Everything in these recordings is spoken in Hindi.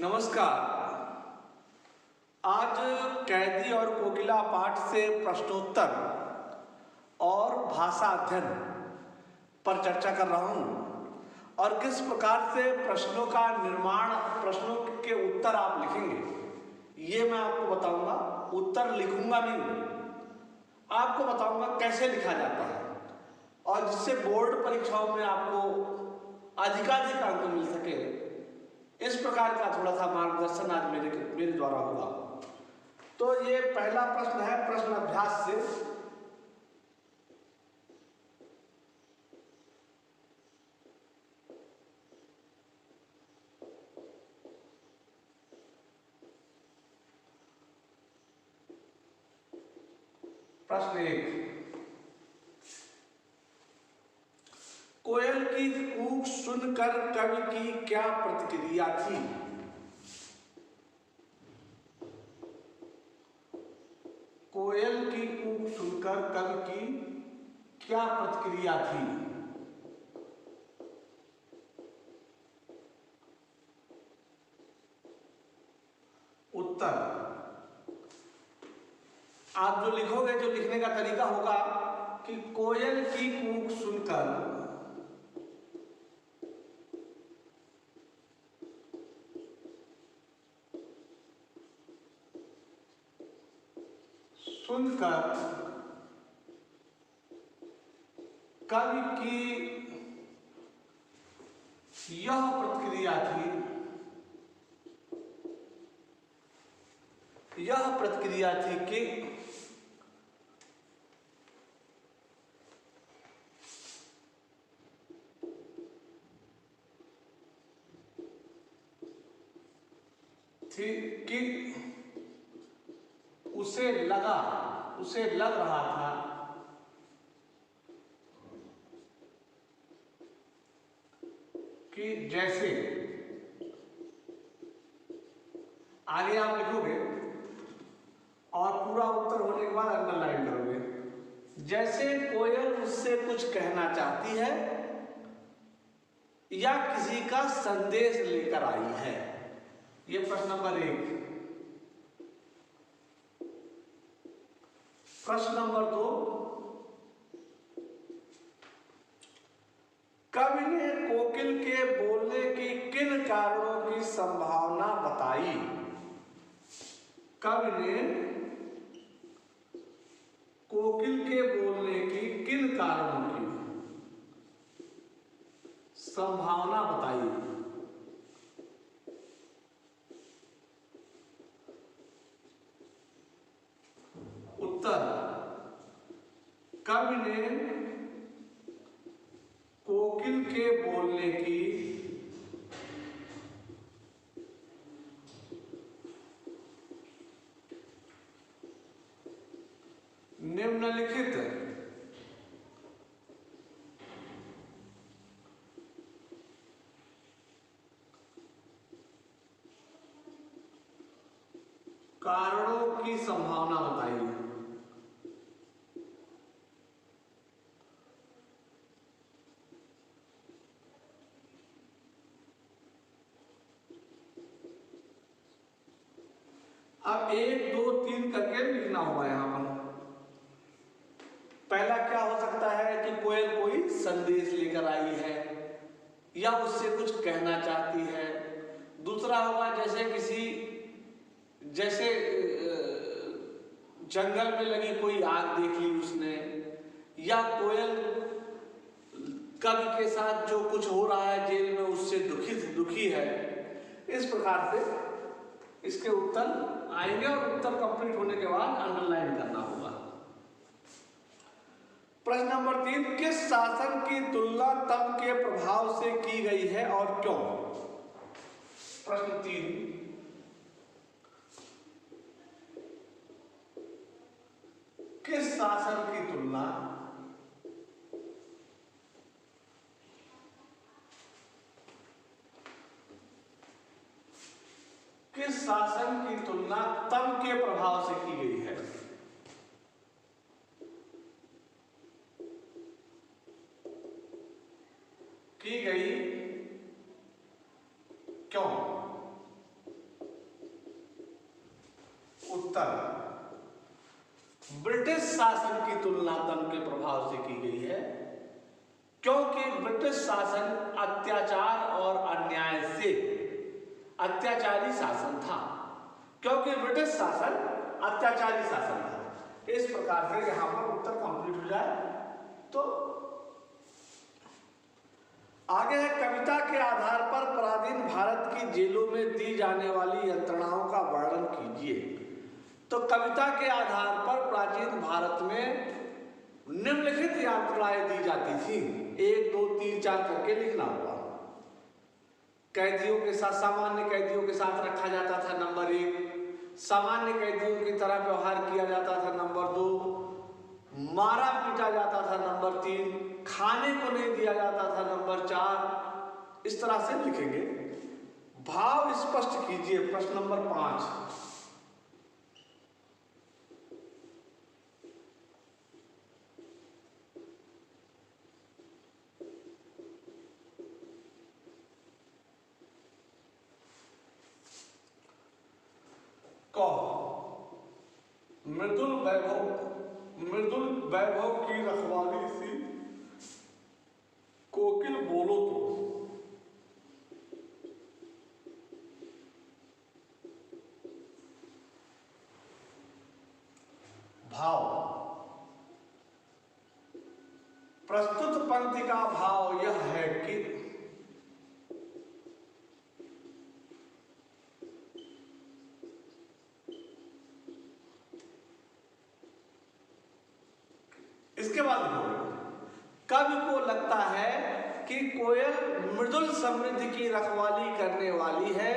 नमस्कार। आज कैदी और कोकिला पाठ से प्रश्नोत्तर और भाषा अध्ययन पर चर्चा कर रहा हूँ और किस प्रकार से प्रश्नों का निर्माण, प्रश्नों के उत्तर आप लिखेंगे ये मैं आपको बताऊंगा। उत्तर लिखूंगा नहीं, आपको बताऊंगा कैसे लिखा जाता है और जिससे बोर्ड परीक्षाओं में आपको अधिकाधिक अंक मिल सके। इस प्रकार का थोड़ा सा मार्गदर्शन आज मेरे द्वारा होगा। तो ये पहला प्रश्न है प्रश्न अभ्यास से। प्रश्न 1, कोयल की कूक सुनकर कवि की क्या प्रतिक्रिया थी? कोयल की कूक सुनकर कवि की क्या प्रतिक्रिया थी? उत्तर आप जो लिखोगे, जो लिखने का तरीका होगा कि कोयल की कूक सुनकर कवि की यह प्रतिक्रिया थी, कि उसे लग रहा था कि जैसे, आगे आप लिखोगे और पूरा उत्तर होने के बाद अंडरलाइन करोगे। जैसे कोयल उससे कुछ कहना चाहती है या किसी का संदेश लेकर आई है। ये प्रश्न नंबर 1। प्रश्न नंबर 2, कवि ने कोकिल के बोलने की किन कारणों की संभावना बताई? कवि ने कोकिल के बोलने की किन कारणों की संभावना बताई? उत्तर, कवि ने कोकिल के बोलने की निम्नलिखित कारणों की संभावना बताई। अब 1, 2, 3 करके लिखना होगा यहां पर। पहला क्या हो सकता है कि कोयल कोई संदेश लेकर आई है या उससे कुछ कहना चाहती है। दूसरा होगा जैसे जंगल में लगी कोई आग देख ली उसने, या कोयल कवि के साथ जो कुछ हो रहा है जेल में उससे दुखी है। इस प्रकार से इसके उत्तर आएंगे और उत्तर कंप्लीट होने के बाद अंडरलाइन करना होगा। प्रश्न नंबर 3, किस शासन की तुलना तम के प्रभाव से की गई है और क्यों? प्रश्न 3, किस शासन की तुलना तम के प्रभाव से की गई है? की गई क्यों? उत्तर ब्रिटिश शासन की तुलना दम के प्रभाव से की गई है, क्योंकि ब्रिटिश शासन अत्याचार और अन्याय से अत्याचारी शासन था, क्योंकि ब्रिटिश शासन अत्याचारी शासन था। इस प्रकार से यहां पर उत्तर कंप्लीट हो जाए। तो आगे है, कविता के आधार पर पराधीन भारत की जेलों में दी जाने वाली यंत्रणाओं का वर्णन कीजिए। तो कविता के आधार पर प्राचीन भारत में निम्नलिखित यंत्रणाएं दी जाती थी। 1 2 3 4 करके लिखना होगा। कैदियों के साथ, सामान्य कैदियों के साथ रखा जाता था, नंबर 1। सामान्य कैदियों की तरह व्यवहार किया जाता था, नंबर 2। मारा पीटा जाता था, नंबर 3। खाने को नहीं दिया जाता था, नंबर 4। इस तरह से लिखेंगे। भाव स्पष्ट कीजिए, प्रश्न नंबर 5। मृदुल वैभव की रखवाली सी कोकिल बोलो तो। भाव, प्रस्तुत पंक्ति का भाव यह है कि इसके बाद कवि को लगता है कि कोयल मृदुल समृद्धि की रखवाली करने वाली है,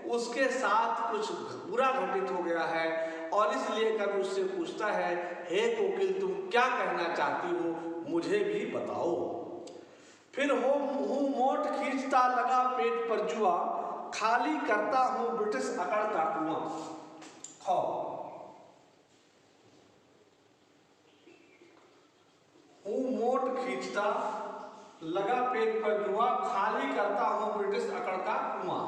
उसके साथ कुछ बुरा घटित हो गया है, और इसलिए कवि उससे पूछता है, हे कोकिल तुम क्या कहना चाहती हो, मुझे भी बताओ। फिर हूँ मोट खींचता लगा पेट पर जुआ, खाली करता हूँ ब्रिटिश अकड़ का कुआं। मोट खींचता लगा पेट पर जुआ, खाली करता हूं ब्रिटिश अकड़ का कुआं।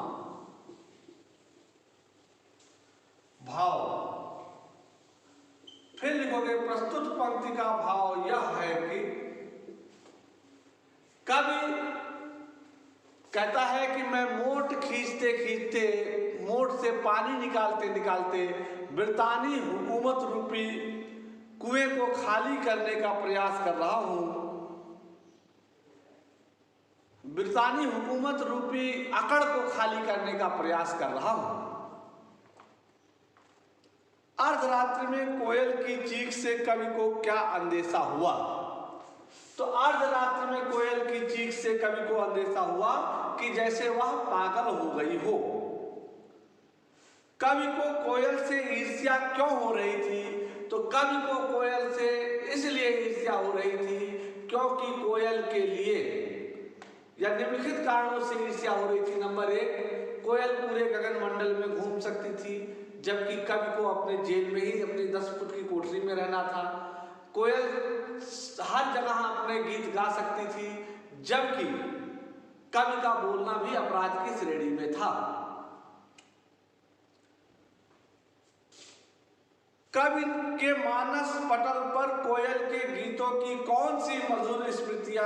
भाव, फिर लिखोगे प्रस्तुत पंक्ति का भाव यह है कि कवि कहता है कि मैं मोट खींचते खींचते, मोट से पानी निकालते निकालते ब्रितानी हुकूमत रूपी कुएं को खाली करने का प्रयास कर रहा हूं, ब्रितानी हुकूमत रूपी अकड़ को खाली करने का प्रयास कर रहा हूं। अर्धरात्रि में कोयल की चीख से कवि को क्या अंदेशा हुआ? तो अर्धरात्रि में कोयल की चीख से कवि को अंदेशा हुआ कि जैसे वह पागल हो गई हो। कवि को कोयल से ईर्ष्या क्यों हो रही थी? तो कवि को कोयल से इसलिए ईर्ष्या हो रही थी क्योंकि कोयल के लिए, या निम्नलिखित कारणों से ईर्ष्या हो रही थी। नंबर 1, कोयल पूरे गगन मंडल में घूम सकती थी, जबकि कवि को अपने जेल में ही, अपनी 10 फुट की कोठरी में रहना था। कोयल हर जगह अपने गीत गा सकती थी, जबकि कवि का बोलना भी अपराध की श्रेणी में था। कवि के मानस पटल पर कोयल के गीतों की कौन सी मधुर स्मृतियां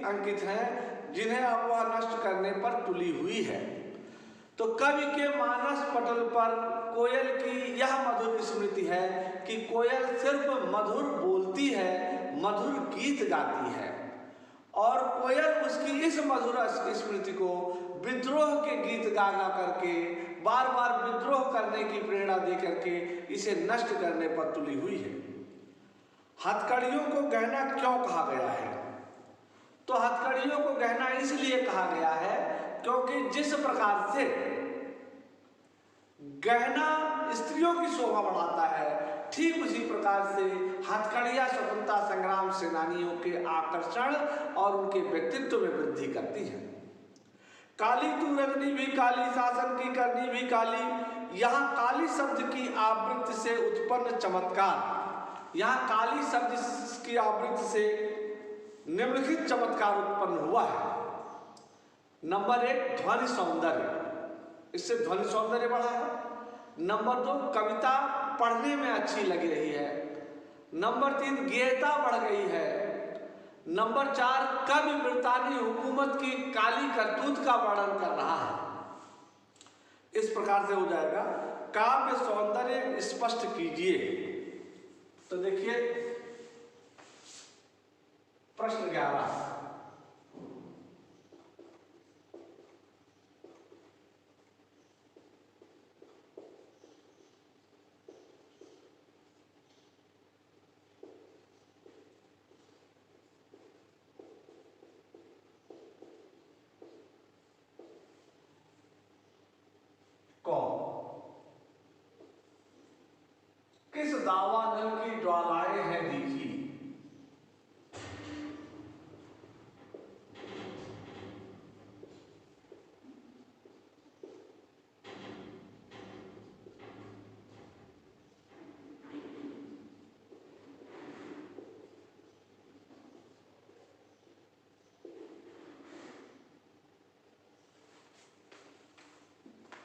अंकित हैं, जिन्हें अब वह नष्ट करने पर तुली हुई है? तो कवि के मानस पटल पर कोयल की यह मधुर स्मृति है कि कोयल सिर्फ मधुर बोलती है, मधुर गीत गाती है, और कोयल उसकी इस मधुर स्मृति को विद्रोह के गीत गा गा करके, बार बार विद्रोह करने की प्रेरणा दे करके इसे नष्ट करने पर तुली हुई है। हथकड़ियों को गहना क्यों कहा गया है? तो हथकड़ियों को गहना इसलिए कहा गया है क्योंकि जिस प्रकार से गहना स्त्रियों की शोभा बढ़ाता है, ठीक उसी प्रकार से हथकड़ियां स्वतंत्रता संग्राम सेनानियों के आकर्षण और उनके व्यक्तित्व में वृद्धि करती है। काली तू रंगनी भी काली, शासन की करनी भी काली, यहाँ काली शब्द की आवृत्ति से उत्पन्न चमत्कार, यहाँ काली शब्द की आवृत्ति से निम्नलिखित चमत्कार उत्पन्न हुआ है। नंबर 1, ध्वनि सौंदर्य, इससे ध्वनि सौंदर्य बढ़ा है। नंबर 2, कविता पढ़ने में अच्छी लग रही है। नंबर 3, गेयता बढ़ गई है। नंबर 4, कवि ब्रितानी हुकूमत की काली करतूत का वर्णन कर रहा है। इस प्रकार से हो जाएगा। काव्य सौंदर्य स्पष्ट कीजिए। तो देखिए प्रश्न 11, किस दावानल की ज्वालाएं हैं दिखी।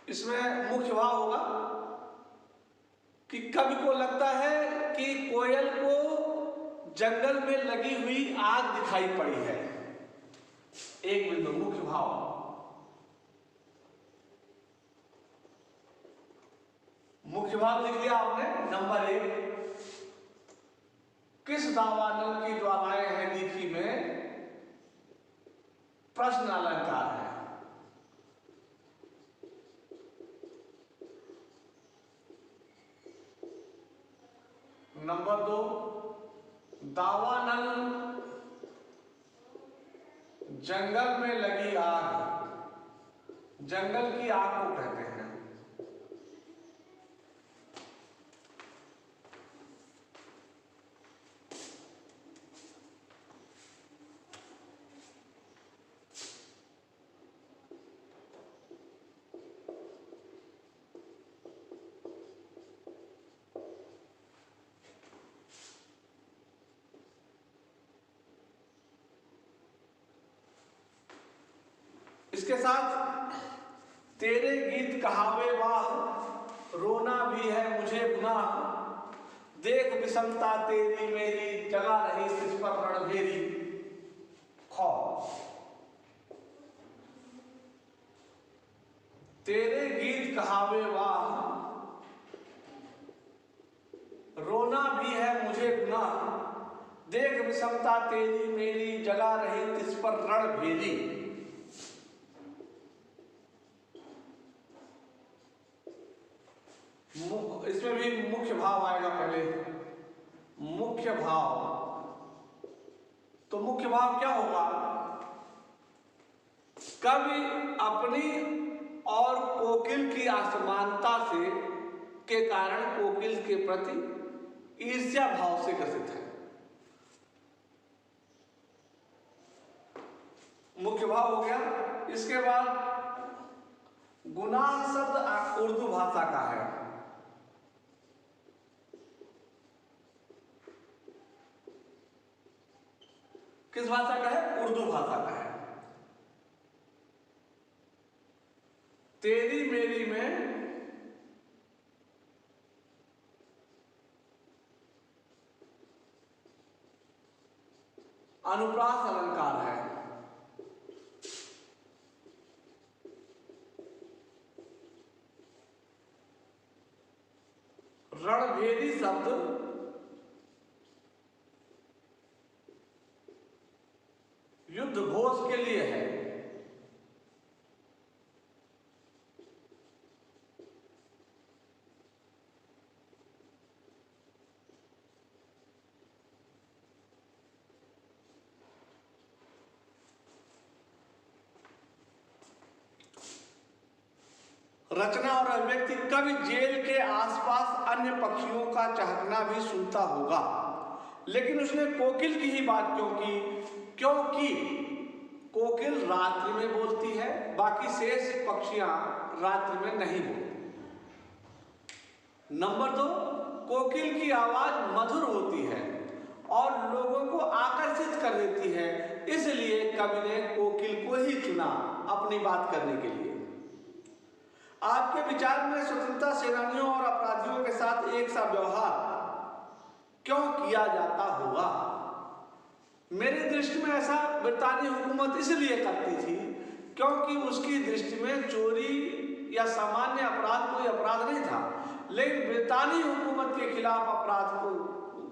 इसमें मुख्य भाव होगा कि कवि को लगता है कि कोयल को जंगल में लगी हुई आग दिखाई पड़ी है। एक बिंदु मुख्य भाव। मुख्य भाव लिख लिया आपने। नंबर 1, किस दावानल की ज्वालाएं हैं दिखी में प्रश्न अलंकार है। नंबर 2, दावानल जंगल में लगी आग, जंगल की आग को कहते हैं। इसके साथ तेरे गीत कहावे वाह, रोना भी है मुझे गुनाह, देख विषमता तेरी मेरी, जगा रही सिर पर रणभेरी। खौ, तेरे गीत कहावे वाह, रोना भी है मुझे गुनाह, देख विषमता तेरी मेरी, जगा रही तिस पर रणभेरी। इसमें भी मुख्य भाव आएगा पहले। मुख्य भाव, तो मुख्य भाव क्या होगा? कवि अपनी और कोकिल की असमानता से के कारण कोकिल के प्रति ईर्ष्या भाव से ग्रसित है। मुख्य भाव हो गया। इसके बाद गुनाह शब्द उर्दू भाषा का है। किस भाषा का है? उर्दू भाषा का है। तेरी मेरी में अनुप्रास अलंकार है। रणभेदी शब्द युद्ध घोष के लिए है। रचना और अभिव्यक्ति। कवि जेल के आसपास अन्य पक्षियों का चहकना भी सुनता होगा, लेकिन उसने कोकिल की ही बात क्यों की? क्योंकि कोकिल रात्रि में बोलती है, बाकी शेष पक्षियां रात्रि में नहीं बोलती। नंबर 2, कोकिल की आवाज मधुर होती है और लोगों को आकर्षित कर देती है, इसलिए कवि ने कोकिल को ही चुना अपनी बात करने के लिए। आपके विचार में स्वतंत्रता सेनानियों और अपराधियों के साथ एक सा व्यवहार क्यों किया जाता होगा? मेरी दृष्टि में ऐसा ब्रितानी हुकूमत इसलिए करती थी क्योंकि उसकी दृष्टि में चोरी या सामान्य अपराध कोई अपराध नहीं था, लेकिन ब्रितानी हुकूमत के खिलाफ अपराध को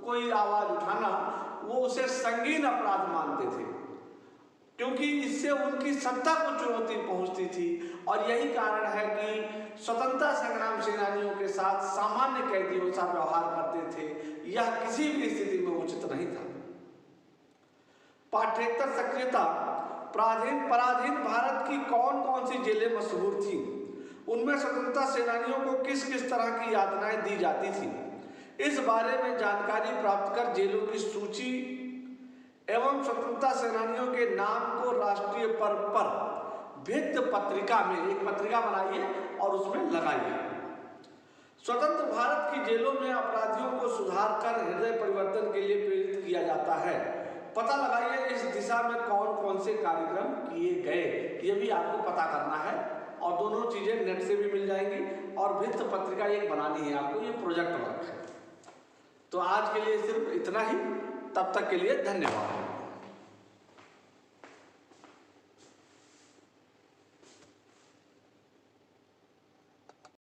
कोई आवाज उठाना वो उसे संगीन अपराध मानते थे, क्योंकि इससे उनकी सत्ता को चुनौती पहुंचती थी। और यही कारण है कि स्वतंत्रता संग्राम सेनानियों के साथ सामान्य कैदियों सा व्यवहार करते थे। यह किसी भी स्थिति में उचित नहीं था। पाठ्येतर सक्रियता पराधीन भारत की कौन कौन सी जेलें मशहूर थी, उनमें स्वतंत्रता सेनानियों को किस किस तरह की यातनाएं दी जाती थी, इस बारे में जानकारी प्राप्त कर जेलों की सूची एवं स्वतंत्रता सेनानियों के नाम को राष्ट्रीय पर्व पर भित्त पत्रिका में एक पत्रिका बनाइए और उसमें लगाइए। स्वतंत्र भारत की जेलों में अपराधियों को सुधार कर हृदय परिवर्तन के लिए प्रेरित किया जाता है। पता लगाइए इस दिशा में कौन कौन से कार्यक्रम किए गए, ये भी आपको पता करना है। और दोनों चीजें नेट से भी मिल जाएंगी और भित्त पत्रिका एक बनानी है आपको, ये प्रोजेक्ट वर्क है। तो आज के लिए सिर्फ इतना ही, तब तक के लिए धन्यवाद।